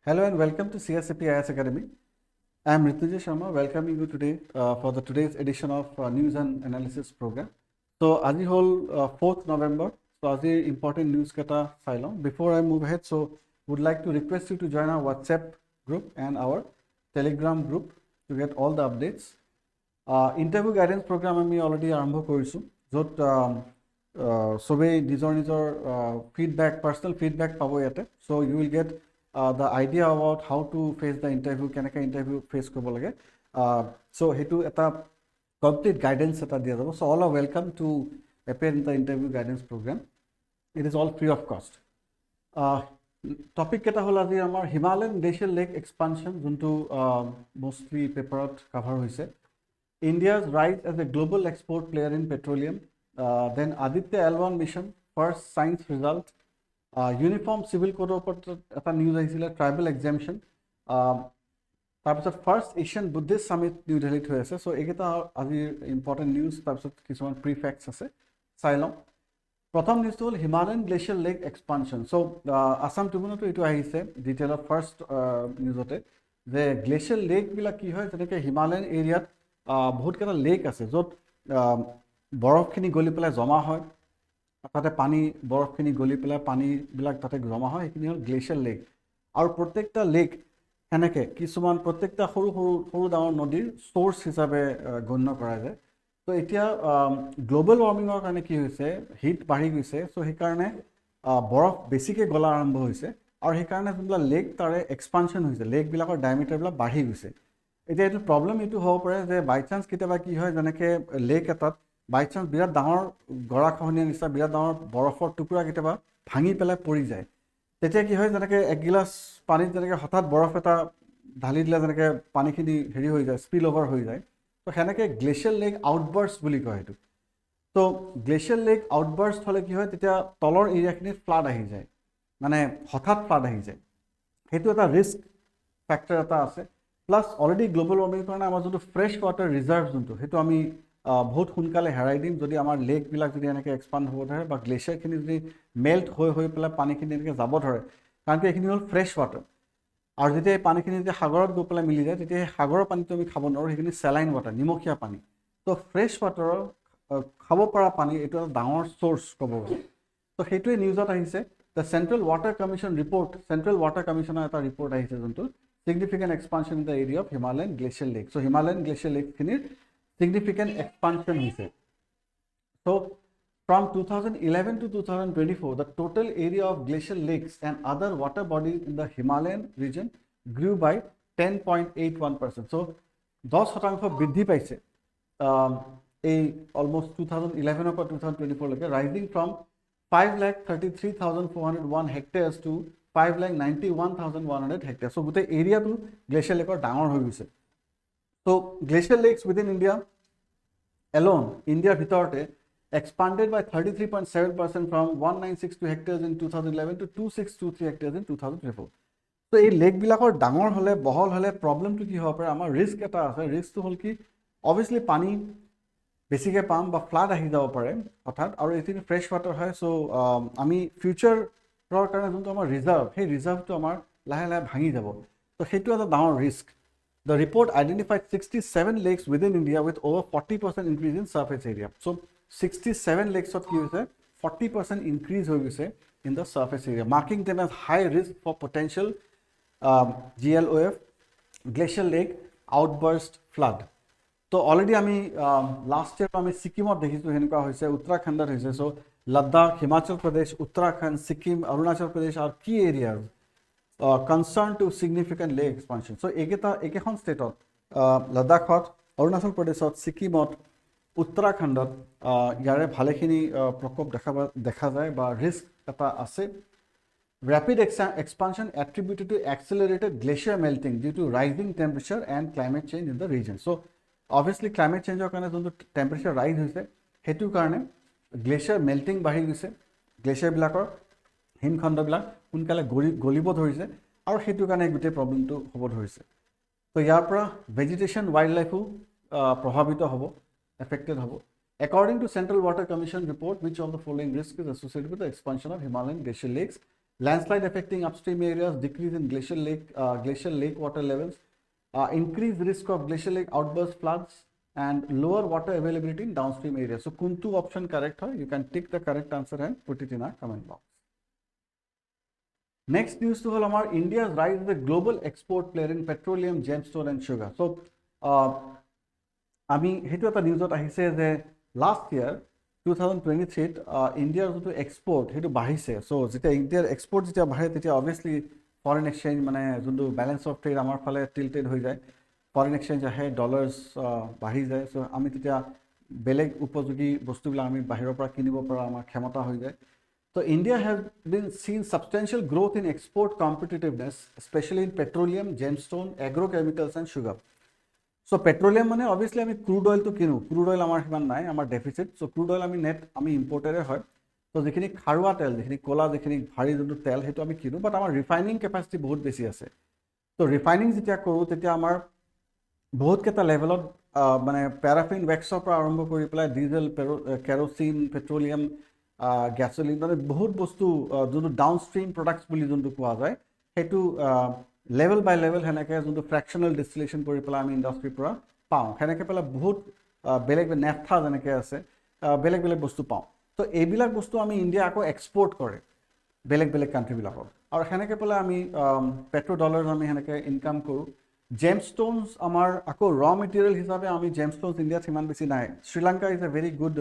Hello and welcome to CSCP IS Academy. I am Ritunjay Sharma welcoming you today for today's edition of News and Analysis program. So, as whole 4th November, so as the important news kata silong. Before I move ahead, so would like to request you to join our WhatsApp group and our Telegram group to get all the updates. Interview guidance program আমি already আৰম্ভ কৰিছো যত সবে নিজৰ feedback, personal feedback পাব ইয়াতে. So you will get the idea about how to face the interview, কেনেকৈ interview face কৰিব লাগে. So হেতু এটা complete guidance এটা দিয়া যাব. So all are welcome to appear in the interview guidance program. It is all free of cost. Topic কেটা হল আজি আমাৰ Himalayan glacial lake expansion যোনটো mostly paperত cover হৈছে. India's rise as a global export player in petroleum. Then Aditya L1 mission, first science result. Uniform civil code of news আহিছিলে tribal exemption. তাৰপিছত first Asian Buddhist summit New Delhi হৈ আছে. So এইকেইটা আজি important news তাৰপিছত কিছুমান prefacts আছে চাই লওঁ. প্ৰথম নিউজটো হ'ল Himalayan glacial lake expansion. So ASSAM TRIBUNE এইটো আহিছে ডিটেইলত ফাৰ্ষ্ট নিউজতে যে glacial lake বিলাক কি হয় যেনেকৈ Himalayan এৰিয়াত বহুত কেইটা লেক আছে য'ত বৰফখিনি গলি পেলাই জমা হয় তাতে পানী বৰফখিনি গলি পেলাই পানীবিলাক তাতে জমা হয় সেইখিনি হ'ল গ্লেচিয়াৰ লেক আৰু প্ৰত্যেকটা লেক এনেকৈ কিছুমান প্ৰত্যেকটা সৰু সৰু সৰু ডাঙৰ নদীৰ সোৰ্স হিচাপে গণ্য কৰা যায় তো এতিয়া গ্লোবাল ৱাৰ্মিঙৰ কাৰণে কি হৈছে হিট বাঢ়ি গৈছে চ' সেইকাৰণে বৰফ বেছিকৈ গলা আৰম্ভ হৈছে আৰু সেইকাৰণে যোনবিলাক লেক তাৰে এক্সপানশ্যন হৈছে লেকবিলাকৰ ডায়ামিটাৰবিলাক বাঢ়ি গৈছে এতিয়া এইটো প্ৰব্লেম এইটো হ'ব পাৰে যে বাই চান্স কেতিয়াবা কি হয় যেনেকৈ লেক এটাত বাই চান্স বিৰাট ডাঙৰ গৰাখহনীয়া নিচিনা বিৰাট ডাঙৰ বৰফৰ টুকুৰা কেতিয়াবা ভাঙি পেলাই পৰি যায় তেতিয়া কি হয় যেনেকৈ এক গিলাচ পানীত যেনেকৈ হঠাৎ বৰফ এটা ঢালি দিলে যেনেকৈ পানীখিনি হেৰি হৈ যায় স্পিল অভাৰ হৈ যায় তো সেনেকৈ গ্লেচিয়েল লেক আউটবাৰ্ষ্ট বুলি কয় সেইটো তো গ্লেচিয়েল লেক আউটবাৰ্ষ্ট হ'লে কি হয় তেতিয়া তলৰ এৰিয়াখিনিত ফ্লাড আহি যায় মানে হঠাৎ ফ্লাড আহি যায় সেইটো এটা ৰিস্ক ফেক্টৰ এটা আছে প্লাছ অলৰেডি গ্লোবাল ৱাৰ্মিঙৰ কাৰণে আমাৰ যোনটো ফ্ৰেছ ৱাটাৰ ৰিজাৰ্ভ যোনটো সেইটো আমি বহুত সোনকালে হেৰাই দিম যদি আমাৰ লেকবিলাক যদি এনেকৈ এক্সপাণ্ড হ'ব ধৰে বা গ্লেচিয়াৰখিনি যদি মেল্ট হৈ পেলাই পানীখিনি এনেকৈ যাব ধৰে কাৰণ কি এইখিনি হ'ল ফ্ৰেছ ৱাটাৰ আৰু যেতিয়া এই পানীখিনি যেতিয়া সাগৰত গৈ পেলাই মিলি যায় তেতিয়া সেই সাগৰৰ পানীটো আমি খাব নোৱাৰোঁ সেইখিনি চেলাইন ৱাটাৰ নিমখীয়া পানী তো ফ্ৰেছ ৱাটাৰৰ খাব পৰা পানী এইটো এটা ডাঙৰ চ'ৰ্চ ক'ব গ'লে তো সেইটোৱে নিউজত আহিছে the central water commission report central water কমিশ্যনৰ এটা ৰিপৰ্ট আহিছে যোনটো significant expansion in the area of Himalayan glacial lake. So Himalayan glacial lake significant expansion he said. So from 2011 to 2024, the total area of glacial lakes and other water bodies in the Himalayan region grew by 10.81%. So 10% বৃদ্ধি পাইছে এই almost 2011 or 2024 লৈকে rising from 5,33,401 hectares to 5,91,100 hectares. So, the area to glacial lake or down ho gise. So, glacial lakes within India alone, India bhitorte expanded by 33.7% from 1962 hectares in 2011 to 2623 hectares in 2024. So, এই lake bilakor dangor hole bohol hole problem to ki hobo pare amar risk eta ase risk to hol ki obviously pani বেছিকৈ পাম বা flood আহি যাব পাৰে অৰ্থাৎ আৰু এইখিনি ফ্ৰেছ ৱাটাৰ হয় চ' আমি ফিউচাৰৰ কাৰণে যোনটো আমাৰ ৰিজাৰ্ভ সেই ৰিজাৰ্ভটো আমাৰ লাহে লাহে ভাঙি যাব তো সেইটো এটা ডাঙৰ risk the report identified 67 lakes within India with over 40% increase in surface area so' 67 লেকছত কি হৈছে 40% ইনক্ৰিজ হৈ গৈছে in the surface area marking them as high risk for potential GLOF glacial lake outburst flood তো already আমি last year আমি ছিকিমত দেখিছোঁ সেনেকুৱা হৈছে উত্তৰাখণ্ডত হৈছে চ' লাডাখ হিমাচল প্ৰদেশ উত্তৰাখণ্ড ছিকিম অৰুণাচল প্ৰদেশ আৰু কি areas concern to significant lake expansion so' একেখন ষ্টেটত লাডাখত অৰুণাচল প্ৰদেশত ছিকিমত উত্তৰাখণ্ডত ইয়াৰে ভালেখিনি প্ৰকোপ দেখা যায় বা ৰিস্ক এটা আছে Rapid expansion attributed to accelerated glacier melting due to rising temperature and climate change in the region. So, obviously climate change কাৰণে যোনটো টেম্পাৰেচাৰ ৰাইজ হৈছে সেইটো কাৰণে গ্লেচিয়াৰ মেল্টিং বাঢ়ি গৈছে গ্লেচিয়াৰবিলাকৰ হিমখণ্ডবিলাক সোনকালে গলিব ধৰিছে আৰু সেইটো কাৰণে গোটেই প্ৰব্লেমটো হ'ব ধৰিছে তো ইয়াৰ পৰা ভেজিটেশ্যন ৱাইল্ড লাইফো প্ৰভাৱিত হ'ব এফেক্টেড হ'ব According to Central Water Commission report, which of the following risk is associated with the expansion of Himalayan glacial lakes Landslide affecting upstream areas, decrease in glacial lake water levels, increased risk of glacial lake outburst floods, and lower water availability in downstream areas. So, kuntu option correct hai? You can tick the correct answer and put it in our comment box. Next news to all India's rise as a global export player in petroleum, gemstone, and sugar. So, আমি হেতু এটা নিউজত আহিছে যে last year 2023 ইণ্ডিয়াৰ যিটো export হেতু বাঢ়িছে সো যেতিয়া ইণ্ডিয়াৰ এক্সপোৰ্ট যেতিয়া বাঢ়ে তেতিয়া অবভিয়াসলি ফৰেন এক্সচেঞ্জ মানে যোনটো ব্যালেন্স অফ ট্ৰেড আমাৰ ফালে টিল্টেড হৈ যায় ফৰেন এক্সচেঞ্জ আহে ডলাৰ্স বাঢ়ি যায় সো আমি তেতিয়া বেলেগ উপযোগী বস্তুবিলাক আমি বাহিৰৰ পৰা কিনিব পৰা আমাৰ ক্ষমতা হৈ যায় So India has been seen substantial growth in export competitiveness, especially in petroleum, gemstone, agrochemicals, and sugar. So petroleum মানে obviously আমি crude oil তো কিনো crude oil আমাৰ হিমান নাই আমাৰ deficit so crude oil আমি net আমি imported হয় তো যেখিনি খাৰুৱা তেল যেখিনি কোলা যেখিনি ভাৰী যোনটো তেল হেতু আমি কিনো বাট আমাৰ ৰিফাইনিং কেপাসিটি বহুত বেছি আছে তো ৰিফাইনিং যেতিয়া কৰো তেতিয়া আমাৰ বহুত কেটা লেভেলত মানে প্যাৰাফিন ওয়্যাক্সৰ পৰা আৰম্ভ কৰি পেলাই ডিজেল কেৰোচিন পেট্ৰোলিয়াম gasoline মানে বহুত বস্তু যোনটো ডাউনষ্ট্ৰীম প্ৰডাক্টস বুলি যোনটো কোৱা যায় হেতু level by level হেনেকে যোনটো ফ্ৰেকশনাল ডিস্টিলেশন কৰি পেলাই আমি ইন্ডাস্ট্ৰি পৰা পাওঁ হেনেকে পেলা বহুত বেলেগ নেফথা যেনেকে আছে বেলেগ বেলেগ বস্তু পাওঁ তো এইবিলাক বস্তু আমি ইন্ডিয়া আকৌ এক্সপোৰ্ট কৰে বেলেগ বেলেগ কান্ট্ৰি বিলাকক আৰু হেনেকে পেলা আমি পেট্ৰো ডলাৰ্স আমি হেনেকে ইনকাম কৰো gemstones আমাৰ আকৌ ৰ মেটেৰিয়েল হিচাপে আমি gemstones ইন্ডিয়াত সিমান বেছি নাই Sri Lanka is a very good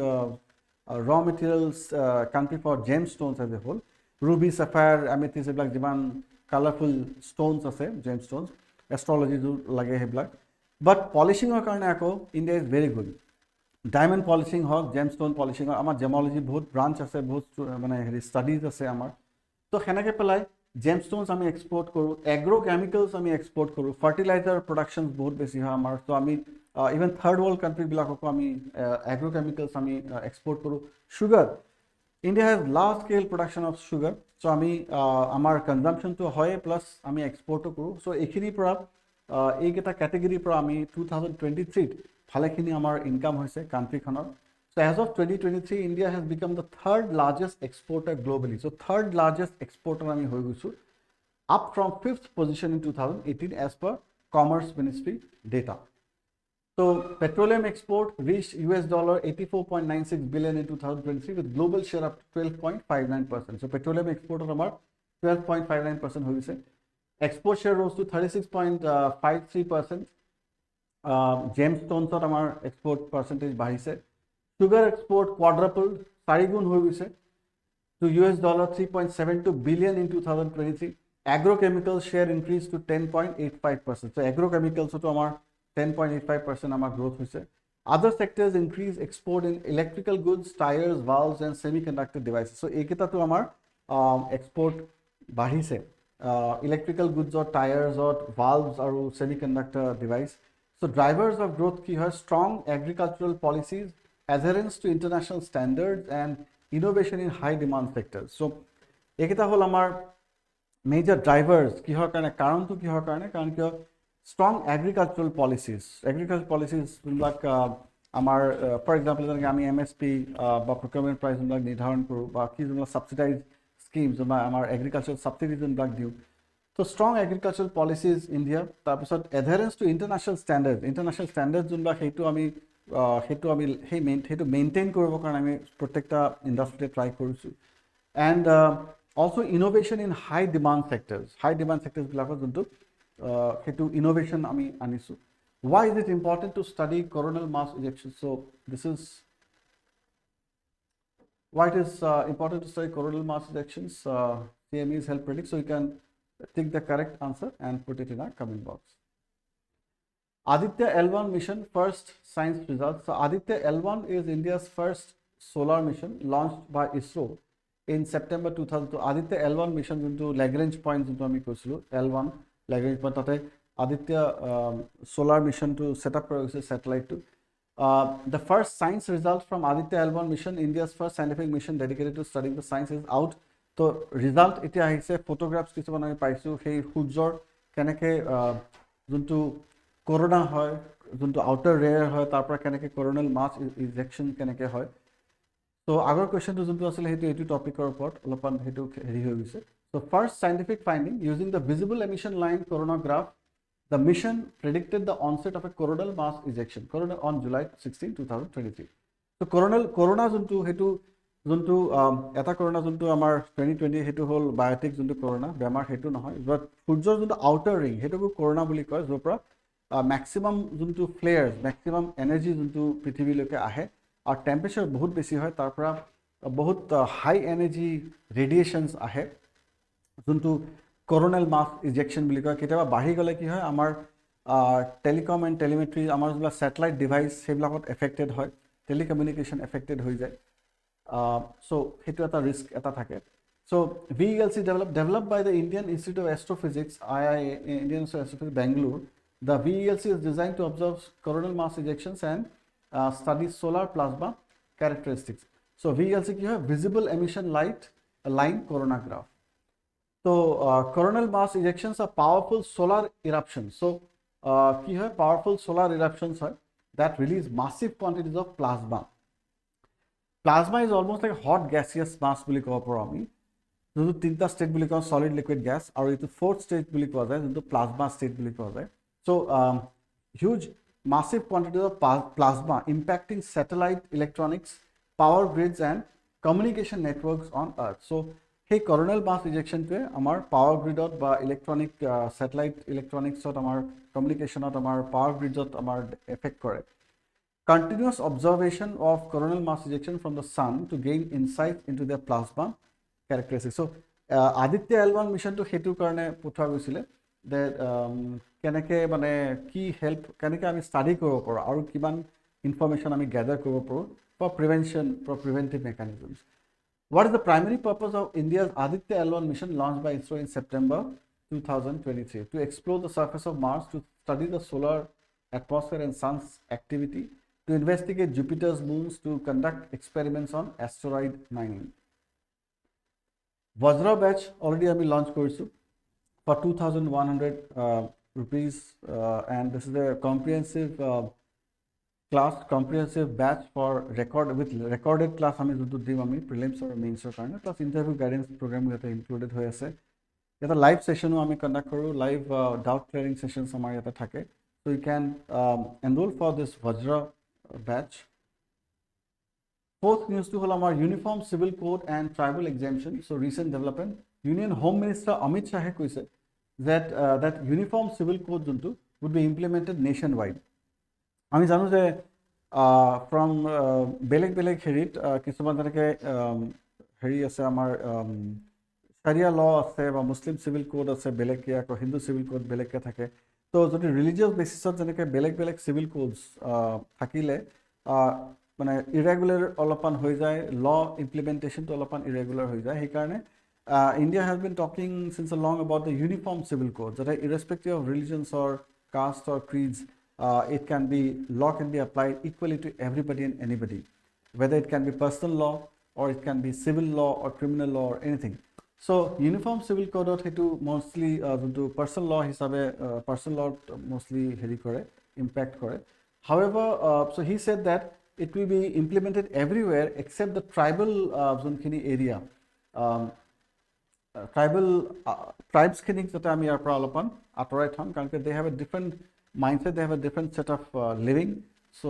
raw materials country for gemstones as a whole ruby sapphire amethyst eblak jiman colorful stones ase gemstones astrology jo lage heblak but polishing or karone ako India is very good diamond polishing hok gemstone polishing amar gemology bahut branch ase bahut mane heri studies ase amar to henake pelai gemstones ami export koru agrochemicals ami export koru fertilizer productions bahut beshi hoy amar so ami even third world country bilakoko ami agrochemicals ami export koru sugar India has large scale production of sugar so ami amar consumption to hoy plus ami export koru so ekhini pora ei geta category pora ami 2023 phalekhini amar income hoise country khonor so as of 2023 India has become the third largest exporter globally so third largest exporter ami hoy goisu up from 5th position in 2018 as per commerce ministry data So petroleum export reached $84.96 billion in 2023 with global share up to 12.59%. So petroleum export of about 12.59% होगी से. Export share rose to 36.53%. Gemstones और हमार export percentage बढ़ी से. Sugar export quadrupled, सारी गुण होगी से. To $3.72 billion in 2023. Agrochemicals share increased to 10.85%. So agrochemicals तो हमार 10.85% amar growth hoise other sectors increase export in electrical goods tires valves and semiconductor devices so ekita to amar export bahise electrical goods or tires or valves or semiconductor device so drivers of growth ki hai strong agricultural policies adherence to international standards and innovation in high demand sectors so ekita hol amar major drivers ki hor karone karon to ki hor karone karon ki strong agricultural policies like for example like ami MSP ba procurement price like nidharon koru ba ki jomla subsidized schemes ba amar agricultural subsidies like diu so strong agricultural policies India tar pisot adherence to international standards jomla hetu ami maintain koribo karone ami protekta industry try korisu and also innovation in high demand sectors bilakot jontu hetu innovation ami anisu why is it important to study coronal mass ejections so this is why it is important to study coronal mass ejections CMEs help predict so you can take the correct answer and put it in our comment box Aditya L1 mission first science results so Aditya L1 is India's first solar mission launched by ISRO in September 2002 Aditya L1 mission into Lagrange points into ami koisilu L1 Lagrange point tate Aditya solar mission to set up a satellite to the first science result from Aditya L1 mission India's first scientific mission dedicated to studying the science is out so result etia ahise photographs kichuman ami paisu hei sujor keneke juntu corona hoy juntu outer layer hoy tar pora keneke coronal mass ejection keneke hoy so agor question to juntu asile hetu topic or upor olopan hetu heri hoy gise So first scientific finding, using the visible emission line coronagraph, the mission predicted the onset of a coronal mass ejection on July 16, 2023. So corona যোনটো হেতু যোনটো এটা corona যোনটো আমাৰ 2020 হেতু হল Biotique যোনটো corona বেমাৰ হেতু নহয়, বাট সূৰ্যৰ যোনটো আউটাৰ ৰিং হেতুকো corona বুলি কয়, যৰ পৰা ম্যাক্সিমাম যোনটো ফ্লেয়াৰ্স ম্যাক্সিমাম এনাৰ্জি যোনটো পৃথিৱীলৈকে আহে আৰু টেম্পাৰেচাৰ বহুত বেছি হয়, তাৰ পৰা বহুত হাই এনাৰ্জি ৰেডিয়েশনস আহে যোনটো coronal mass ejection বুলি কয়। কেতিয়াবা বাঢ়ি গলে কি হয়, আমাৰ টেলিকম এণ্ড টেলিমেট্ৰি আমাৰ যোনবিলাক স্যাটেলাইট ডিভাইস সেইবিলাকত এফেক্টেড হয়, টেলিকমিউনিকেশন এফেক্টেড হৈ যায়। সো হেতু এটা ৰিস্ক এটা থাকে। So VELC developed by the Indian Institute of Astrophysics, IIA, Indian Institute of Astrophysics, Bangalore. The VELC is designed to observe coronal mass ejections and study solar plasma characteristics. So VELC কি হয়, visible emission light line coronagraph. So coronal mass ejections are powerful solar eruptions. So কি হয়, powerful solar eruptions হয় that release massive quantities of plasma. Plasma is almost like a hot gaseous mass বুলি ক'ব পাৰোঁ আমি, যোনটো তিনিটা state বুলি কওঁ, সলিড লিকুইড গ্যাস, আৰু এইটো ফোৰ্থ ষ্টেট বুলি কোৱা যায় যোনটো প্লাজমা ষ্টেট বুলি কোৱা যায়। So huge massive quantities of plasma impacting satellite electronics, power grids and communication networks on earth. So hey, coronal mass ejection টোৱে আমাৰ power gridত বা ইলেক্ট্ৰনিক satellite electronicsত আমাৰ communicationত আমাৰ power gridsত আমাৰ এফেক্ট কৰে। Continuous observation of coronal mass ejection from the sun to gain insight into their plasma characteristics. So Aditya L1 mission to hetu karone puthoa goisile that keneke mane ki help keneke ami study koribo paro aru kiman information ami gather koribo paro for prevention, for preventive mechanisms. What is the primary purpose of India's Aditya L1 mission launched by ISRO in September 2023? To explore the surface of Mars, to study the solar atmosphere and sun's activity, to investigate Jupiter's moons, to conduct experiments on asteroid mining. VAJRA batch already I launched course for 2,100 rupees, and this is a comprehensive comprehensive batch for recorded class আমি যোনটো দিম আমি prelims আৰু মেইনছৰ কাৰণে, plus interview guidance programme ইয়াতে included হৈ আছে। ইয়াতে লাইভ সেশনো আমি কণ্ডাক্ট কৰোঁ, লাইভ ডাউট ক্লিয়াৰিং সেশনছ আমাৰ ইয়াতে থাকে। So you can enroll for this VAJRA batch. Fourth news to our Uniform Civil Code and Tribal Exemption. So recent development, Union Home Minister Amit Shah said that that Uniform Civil Code would be implemented nationwide. আমি জানো যে from বেলেগ হেৰিত কিছুমান যেনেকৈ হেৰি আছে আমাৰ sharia law আছে বা মুছলিম সিভিল কোড আছে বেলেগকৈ, আকৌ হিন্দু সিভিল কোড বেলেগকৈ থাকে। তো যদি ৰিলিজিয়াছ বেচিছত যেনেকৈ বেলেগ সিভিল কোডছ থাকিলে মানে ইৰেগুলাৰ অলপমান হৈ যায়, ল ইমপ্লিমেণ্টেশ্যনটো অলপমান ইৰেগুলাৰ হৈ যায়। সেইকাৰণে India has been talking since a long about the uniform civil code, that irrespective of religions or caste or creeds, law can be applied equally to everybody and anybody, whether it can be personal law or it can be civil law or criminal law or anything. So uniform civil code hetu mostly personal law hisabe personal law mostly heri kore impact kore. However, so he said that it will be implemented everywhere except the tribal zonkhini area. Tribes khinik jate ami yar pora alopan atorai tham karon they have a different mindset, they have a different set of living, so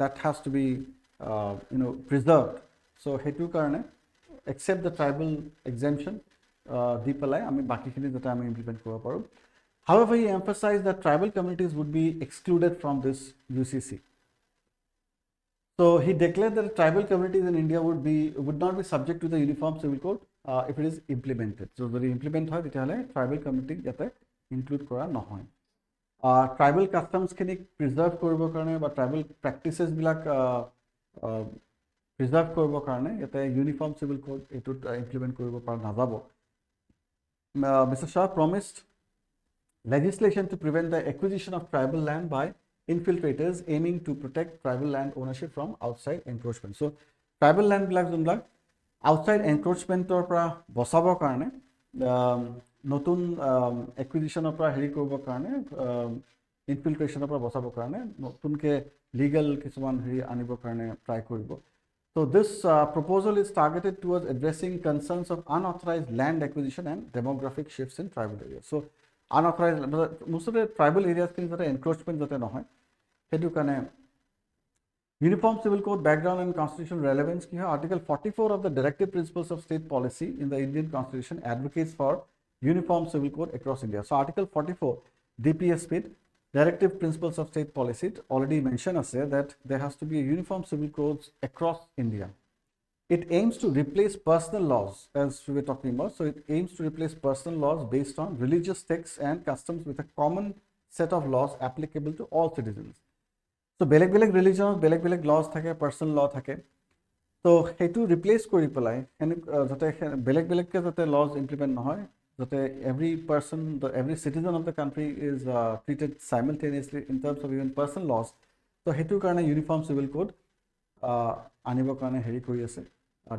that has to be preserved. So hetu karone except the tribal exemption di pelai ami baki khini jate ami implement koribo paru. However, he emphasized that tribal communities would be excluded from this UCC. So he declared that tribal communities in India would not be subject to the Uniform Civil Code if it is implemented. So যদি implement হয় তেতিয়াহ'লে tribal community ইয়াতে include কৰা নহয়। Tribal কাষ্টমছখিনিক preserve কৰিবৰ কাৰণে বা tribal প্ৰেক্টিচেছবিলাক preserve কৰিবৰ কাৰণে ইয়াতে ইউনিফৰ্ম চিভিল কোড এইটোত ইমপ্লিমেণ্ট কৰিব পৰা নাযাব। Mr. Shah promised legislation to prevent the acquisition of tribal land by infiltrators aiming to protect tribal land ownership from outside encroachment. So tribal land বিলাক যোনবিলাক outside encroachmentor পৰা বচাবৰ কাৰণে নতুন একুইজিশনৰ পৰা হেৰি কৰিবৰ কাৰণে ইনফিল্ট্ৰেশ্যনৰ পৰা বচাবৰ কাৰণে নতুনকৈ লিগেল কিছুমান হেৰি আনিবৰ কাৰণে ট্ৰাই কৰিব। So this proposal is targeted towards addressing concerns of unauthorized land acquisition and demographic shifts in tribal areas. So unauthorized, most of the tribal areas can encroachment Uniform Civil Code background and constitutional relevance. Article 44 of the Directive Principles of State Policy in the Indian Constitution advocates for Uniform Civil Code across India. So Article 44 DPSP Directive Principles of State Policy already mentioned us here that there has to be a uniform civil codes across India. It aims to replace personal laws, as we were talking about. So it aims to replace personal laws based on religious texts and customs with a common set of laws applicable to all citizens. So beleg religions, beleg laws thake, personal law thake. So hetu replace kori pelai, beleg ke jate laws implement nahoy, jate every person, every citizen of the country is treated simultaneously in terms of even personal laws. So hetu karone uniform civil code anibo karone heri kori ase,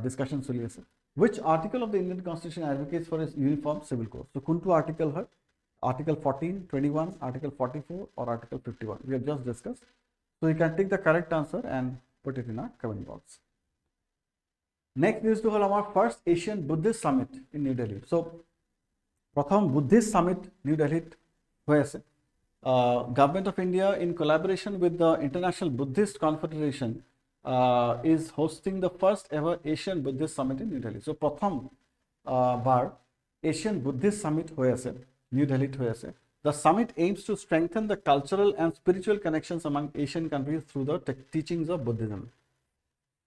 discussion choli ase. Which article of the Indian Constitution advocates for its uniform civil code? So kuntu article hai? Article 14, 21, Article 44 or Article 51. We have just discussed. So you can take the correct answer and put it in a comment box. Next news to our first Asian Buddhist Summit in New Delhi. So, Pratham Buddhist Summit New Delhi. Government of India in collaboration with the International Buddhist Confederation is hosting the first ever Asian Buddhist Summit in New Delhi. So, Pratham bar Asian Buddhist Summit New Delhi. The summit aims to strengthen the cultural and spiritual connections among Asian countries through the teachings of Buddhism.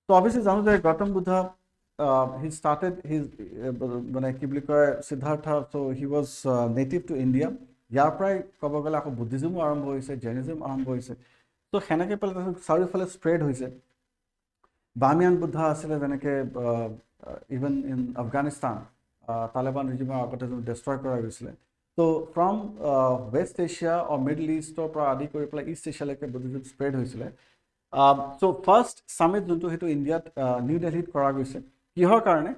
So obviously, Gautam Buddha, he started his Siddhartha, so he was native to India. Yarprai Kobagala Buddhism arambo Jainism arambo so Henake Sarifale spread hoise. Bamiyan Buddha asile even in Afghanistan, Taliban regime destroy kora hoisile. So from West Asia or Middle East or East Asia like Buddhism spread hoisile. So first summit junto hetu India New Delhi kora hoise. Kihor karone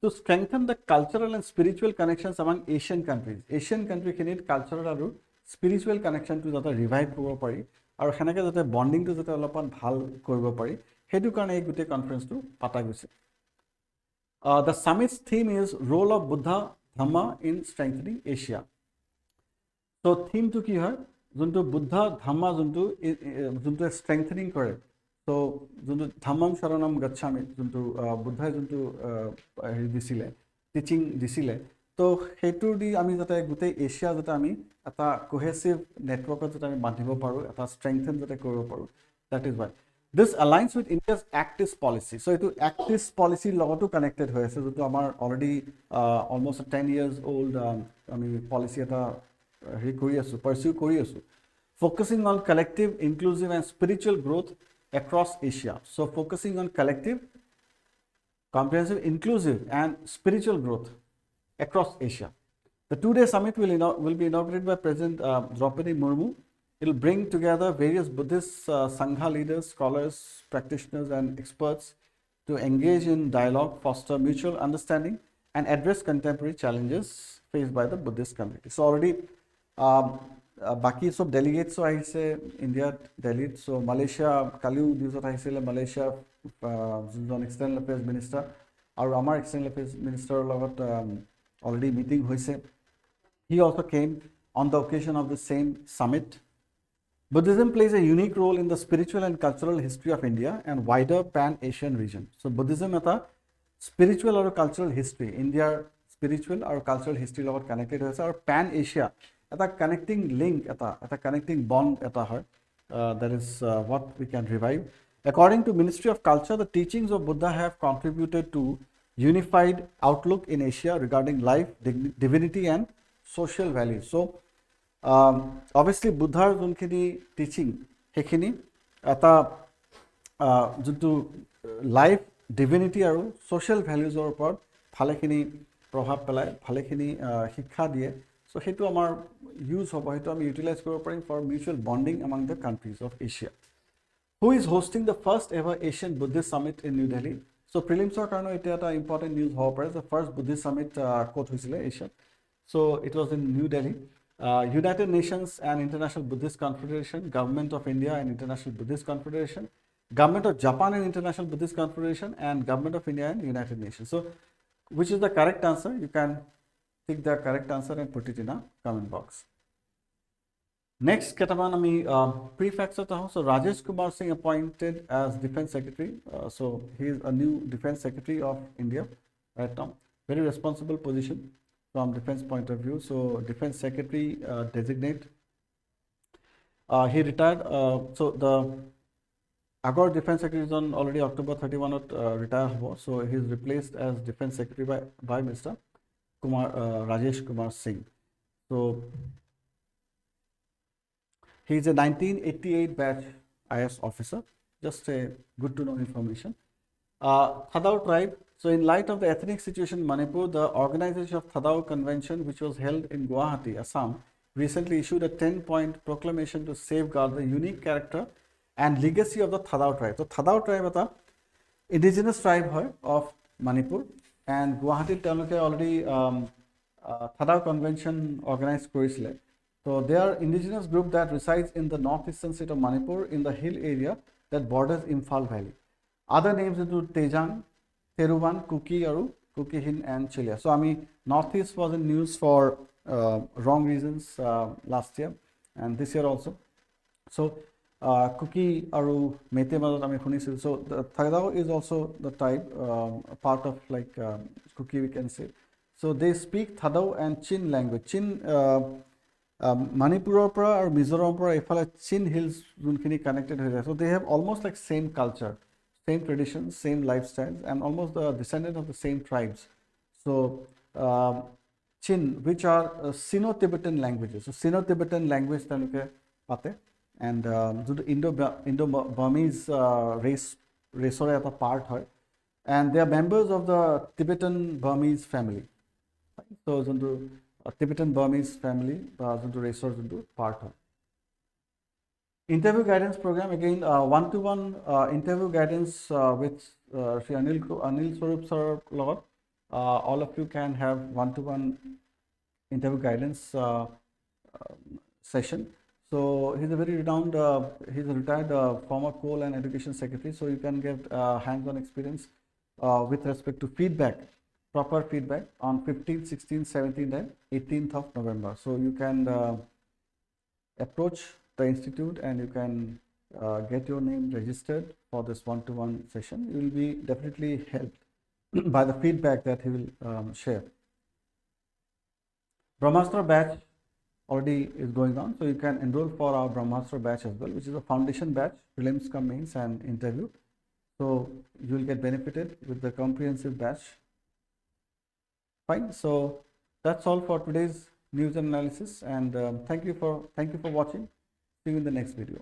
to strengthen the cultural and spiritual connections among Asian countries. Asian country khinit cultural aru spiritual connection to jata revive koribo pari aru khenake jate bonding to jate olopan bhal koribo pari. Hetu karone ei gute conference to pata hoise. The summit's theme is role of Buddha Dhamma in strengthening Asia. So theme to ki hai junto Buddha Dhamma junto strengthening kore. So junto Dhammam Sharanam Gacchami junto Buddha junto disile teaching disile. So hetu di ami jate gute Asia jate ami ata cohesive network jate ami bandhibo paru ata strengthen jate koribo paru. That is why this aligns with India's Act East policy. So etu Act East policy logoto connected hoye ase junto amar already almost 10 years old ami policy ata pursue kori asu, focusing on collective, inclusive and spiritual growth across Asia. So focusing on collective, comprehensive, inclusive and spiritual growth across Asia. The two-day summit will be inaugurated by President Draupadi Murmu. It will bring together various Buddhist Sangha leaders, scholars, practitioners and experts to engage in dialogue, foster mutual understanding and address contemporary challenges faced by the Buddhist community. So already Baki sob delegates so I say India Delhi, so Malaysia Kaliu Dizot I say Malaysia external affairs minister or Amar external affairs minister already meeting hoise. He also came on the occasion of the same summit. Buddhism plays a unique role in the spiritual and cultural history of India and wider pan-Asian region. So Buddhism is a spiritual or cultural history. India spiritual or cultural history logot connected hoise or pan-Asia. It's a connecting link, it's a connecting bond. That is what we can revive. According to Ministry of Culture, the teachings of Buddha have contributed to unified outlook in Asia regarding life, divinity and social values. So, obviously, Buddha's teaching, hekhini, ata juntu life, divinity and social values or upor bhalekhini prabhav pelai, bhalekhini shikkha diye. So, hetu amar use hobo, hetu ami utilize koribo parim for mutual bonding among the countries of Asia. Who is hosting the first ever Asian Buddhist Summit in New Delhi? So, prelims or karno ete ata important news hobo pare. The first Buddhist Summit kot hoisile Asia. So, it was in New Delhi. United Nations and International Buddhist Confederation, Government of India and International Buddhist Confederation, Government of Japan and International Buddhist Confederation, and Government of India and United Nations. So, which is the correct answer? You can pick the correct answer and put it in a comment box. Next, Kataman ami prefects of the house. So, Rajesh Kumar Singh appointed as Defense Secretary. So, he is a new Defense Secretary of India right now. Very responsible position from defense point of view. So, Defense Secretary designate. He retired. So, the Agor Defense Secretary is on already October 31 retired. So, he is replaced as Defense Secretary by Mr. Rajesh Kumar Singh. So, he is a 1988 batch IS officer. Just a good to know information. Thadao tribe. So, in light of the ethnic situation in Manipur, the organization of Thadao Convention, which was held in Guwahati, Assam, recently issued a 10-point proclamation to safeguard the unique character and legacy of the Thadao tribe. So, Thadao tribe is an indigenous tribe of Manipur, and Guwahati already Thadao Convention organized korisile. So, they are indigenous group that resides in the northeastern state of Manipur in the hill area that borders Imphal Valley. Other names include Tejang, Teruban, Kuki, Aru, Kukihin, and Chilia. So, I mean, northeast was in news for wrong reasons last year and this year also. So, Kuki, Aru, Mete Mazat, I mean, so the Thadao is also the tribe, part of like Kuki, we can say. So, they speak Thadao and Chin language. Chin Manipur or Mizoram or Chin hills connected with. So, they have almost like same culture, same traditions, same lifestyles, and almost the descendant of the same tribes. So, Chin, which are Sino-Tibetan languages. So, Sino-Tibetan language and the Indo-Burmese race are a part, and they are members of the Tibetan-Burmese family. So, Tibetan Burmese family resource into part. Interview guidance program, again one-to-one interview guidance with Sri Anil Swarup sir Lord. All of you can have one-to-one interview guidance session. So, he's a very renowned, he's a retired former coal and education secretary. So, you can get hands-on experience with respect to feedback, proper feedback on 15th, 16th, 17th and 18th of November. So, you can approach the institute and you can get your name registered for this one-to-one session. You will be definitely helped by the feedback that he will share. Brahmastra batch already is going on. So, you can enroll for our Brahmastra batch as well, which is a foundation batch, prelims, mains and interview. So, you will get benefited with the comprehensive batch. Fine. So, that's all for today's news and analysis, and thank you for watching. See you in the next video.